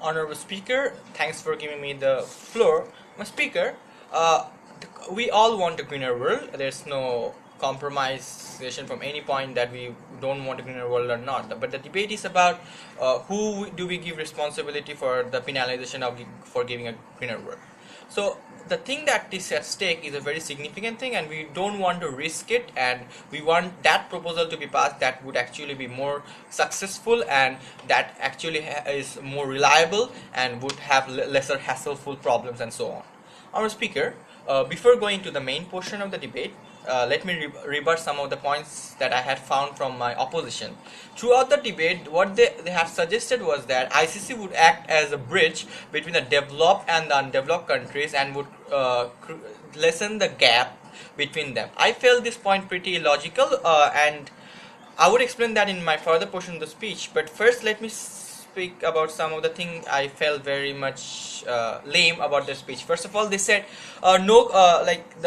Honorable Speaker, thanks for giving me the floor. My Speaker, we all want a greener world. There's no compromisation from any point that we don't want a greener world or not. But the debate is about who do we give responsibility for the penalization of for giving a greener world. So the thing that is at stake is a very significant thing, and we don't want to risk it, and we want that proposal to be passed that would actually be more successful and that actually is more reliable and would have lesser hassleful problems and so on. Our Speaker, before going to the main portion of the debate, let me rebut some of the points that I had found from my opposition. Throughout the debate, what they have suggested was that ICC would act as a bridge between the developed and the undeveloped countries and would lessen the gap between them. I felt this point pretty illogical, and I would explain that in my further portion of the speech. But first, let me speak about some of the things I felt very much lame about their speech. First of all, they said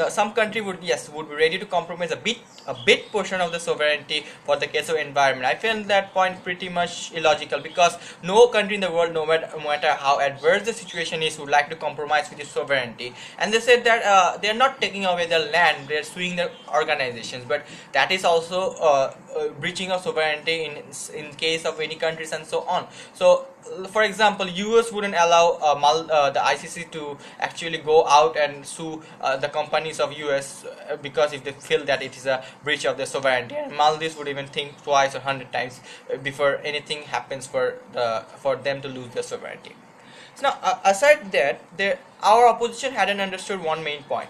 some country would be ready to compromise a bit portion of the sovereignty for the case of environment. I felt that point pretty much illogical, because no country in the world, no matter how adverse the situation is, would like to compromise with its sovereignty. And they said that they are not taking away their land, they are suing their organizations, but that is also breaching of sovereignty in case of any countries and so on. So for example, US wouldn't allow the ICC to actually go out and sue the companies of US because if they feel that it is a breach of their sovereignty, and Maldives would even think twice or 100 times before anything happens for them to lose their sovereignty. So now, aside that, our opposition hadn't understood one main point.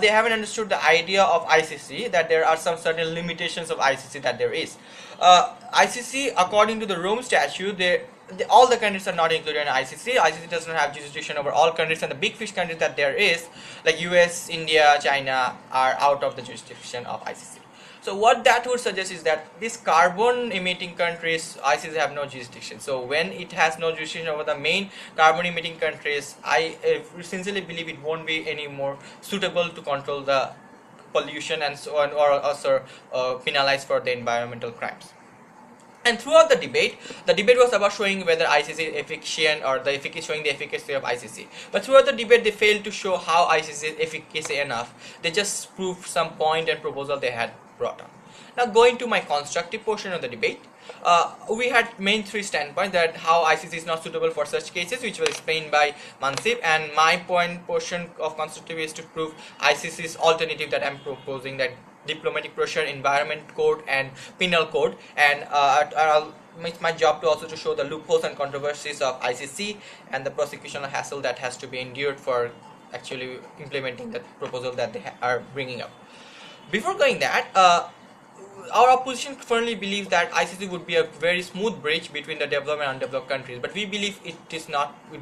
They haven't understood the idea of ICC, that there are some certain limitations of ICC that there is. ICC, according to the Rome Statute, all the countries are not included in ICC. ICC does not have jurisdiction over all countries, and the big fish countries that there is, like US, India, China, are out of the jurisdiction of ICC. So what that would suggest is that these carbon emitting countries, ICC have no jurisdiction. So when it has no jurisdiction over the main carbon emitting countries, I sincerely believe it won't be any more suitable to control the pollution and so on, or also penalize for the environmental crimes. And throughout the debate was about showing whether ICC is efficient, or showing the efficacy of ICC. But throughout the debate, they failed to show how ICC is efficacy enough. They just proved some point and proposal they had brought on. Now, going to my constructive portion of the debate, we had main three standpoints: that how ICC is not suitable for such cases, which was explained by Mansip, and my portion of constructive is to prove ICC's alternative that I'm proposing, that diplomatic procedure, environment code, and penal code, and it's my job to also to show the loopholes and controversies of ICC and the prosecutional hassle that has to be endured for actually implementing the proposal that they are bringing up. Before going that, our opposition firmly believes that ICC would be a very smooth bridge between the developed and undeveloped countries, but we believe it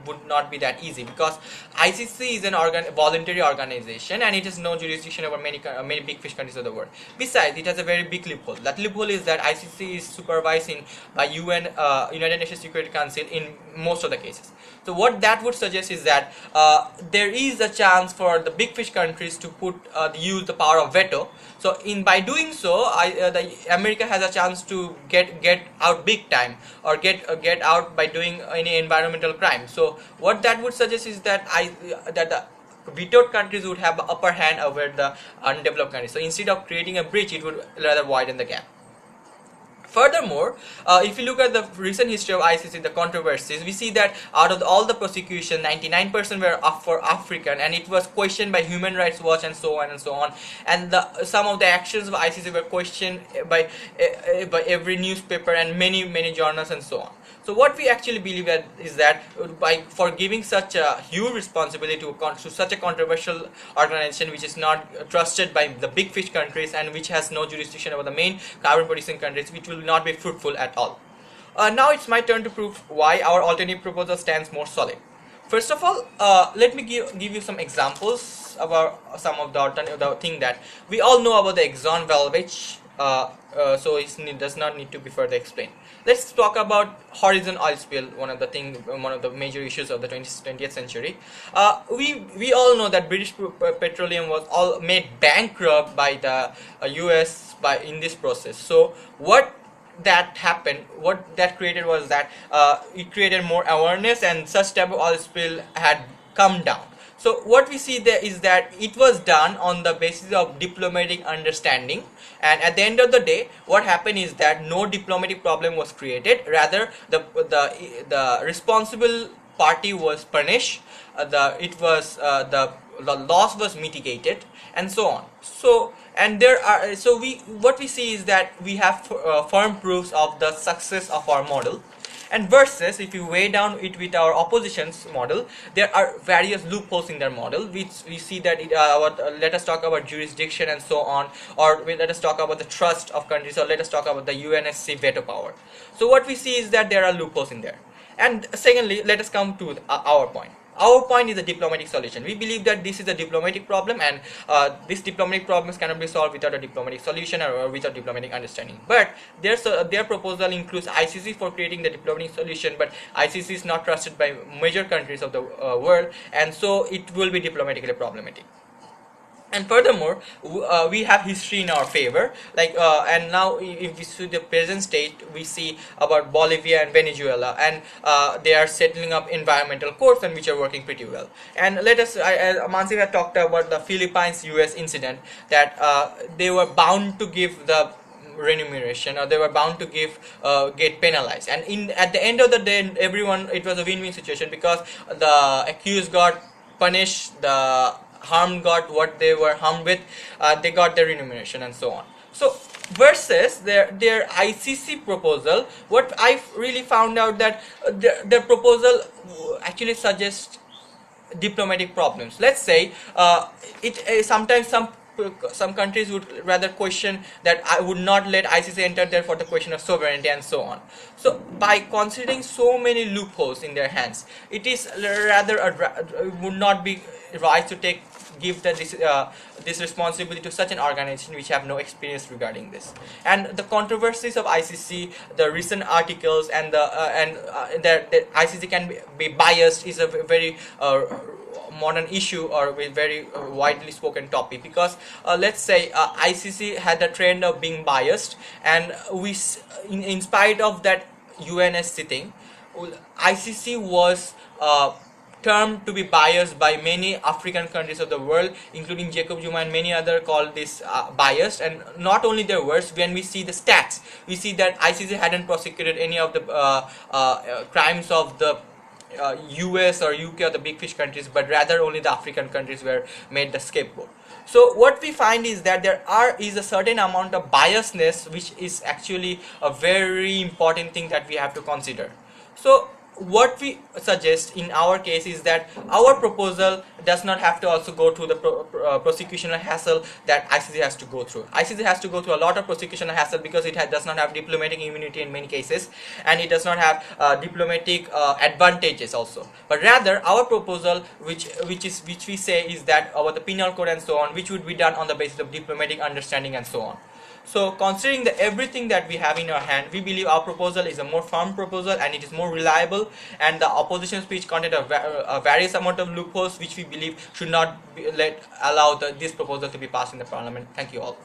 would not be that easy, because ICC is an voluntary organization, and it has no jurisdiction over many big fish countries of the world. Besides, it has a very big loophole. That loophole is that ICC is supervised by United Nations Security Council in most of the cases. So what that would suggest is that there is a chance for the big fish countries to use the power of veto. So by doing so, America has a chance to get out big time, or get out by doing any environmental crime. So what that would suggest is that the vetoed countries would have the upper hand over the undeveloped countries. So instead of creating a bridge, it would rather widen the gap. Furthermore, if you look at the recent history of ICC, the controversies, we see that out of all the prosecution, 99% were for African, and it was questioned by Human Rights Watch and so on and so on. And some of the actions of ICC were questioned by every newspaper and many journals and so on. So what we actually believe is that for giving such a huge responsibility to such a controversial organization, which is not trusted by the big fish countries and which has no jurisdiction over the main carbon producing countries, which will not be fruitful at all. Now it's my turn to prove why our alternative proposal stands more solid. First of all, let me give you some examples about some of the thing that we all know about the Exxon Valvage. So it does not need to be further explained. Let's talk about horizon oil spill, one of the major issues of the 20th century. We all know that British Petroleum was all made bankrupt by the US in this process. So what that happened, what that created was that it created more awareness, and such type of oil spill had come down. So what we see there is that it was done on the basis of diplomatic understanding, and at the end of the day, what happened is that no diplomatic problem was created. Rather, the responsible party was punished. The loss was mitigated, and so on. So and there are so we what we see is that we have firm proofs of the success of our model. And versus, if you weigh down it with our opposition's model, there are various loopholes in their model, which we see that let us talk about jurisdiction and so on, or let us talk about the trust of countries, or let us talk about the UNSC veto power. So what we see is that there are loopholes in there. And secondly, let us come to our point. Our point is a diplomatic solution. We believe that this is a diplomatic problem, and this diplomatic problems cannot be solved without a diplomatic solution or without diplomatic understanding. But their proposal includes ICC for creating the diplomatic solution, but ICC is not trusted by major countries of the world, and so it will be diplomatically problematic. And furthermore, we have history in our favor. And now, if we see the present state, we see about Bolivia and Venezuela, and they are settling up environmental courts, and which are working pretty well. And let us, Mansi had talked about the Philippines-US incident, that they were bound to give the remuneration, or they were bound to get penalized. And at the end of the day, it was a win-win situation, because the accused got punished, the harmed got what they were harmed with, they got their remuneration, and so on. So versus their ICC proposal, what I really found out that their proposal actually suggests diplomatic problems. Let's say sometimes some countries would rather question that I would not let ICC enter there for the question of sovereignty, and so on. So by considering so many loopholes in their hands, it is rather would not be right to give this responsibility to such an organization which have no experience regarding this. And the controversies of ICC, the recent articles, and the ICC can be biased is a very modern issue, or a very widely spoken topic, because let's say ICC had a trend of being biased, and in spite of that UNSC thing, ICC was termed to be biased by many African countries of the world, including Jacob Zuma and many other call this biased. And not only their words, when we see the stats, we see that ICC hadn't prosecuted any of the crimes of the US or UK or the big fish countries, but rather only the African countries were made the scapegoat. So what we find is that there is a certain amount of biasness, which is actually a very important thing that we have to consider. So what we suggest in our case is that our proposal does not have to also go through the prosecutional hassle that ICC has to go through. ICC has to go through a lot of prosecutional hassle because it does not have diplomatic immunity in many cases, and it does not have diplomatic advantages also. But rather, our proposal, which we say is that about the penal code and so on, which would be done on the basis of diplomatic understanding and so on. So considering everything that we have in our hand, we believe our proposal is a more firm proposal, and it is more reliable, and the opposition speech contained a various amount of loopholes which we believe should not allow this proposal to be passed in the parliament. Thank you all.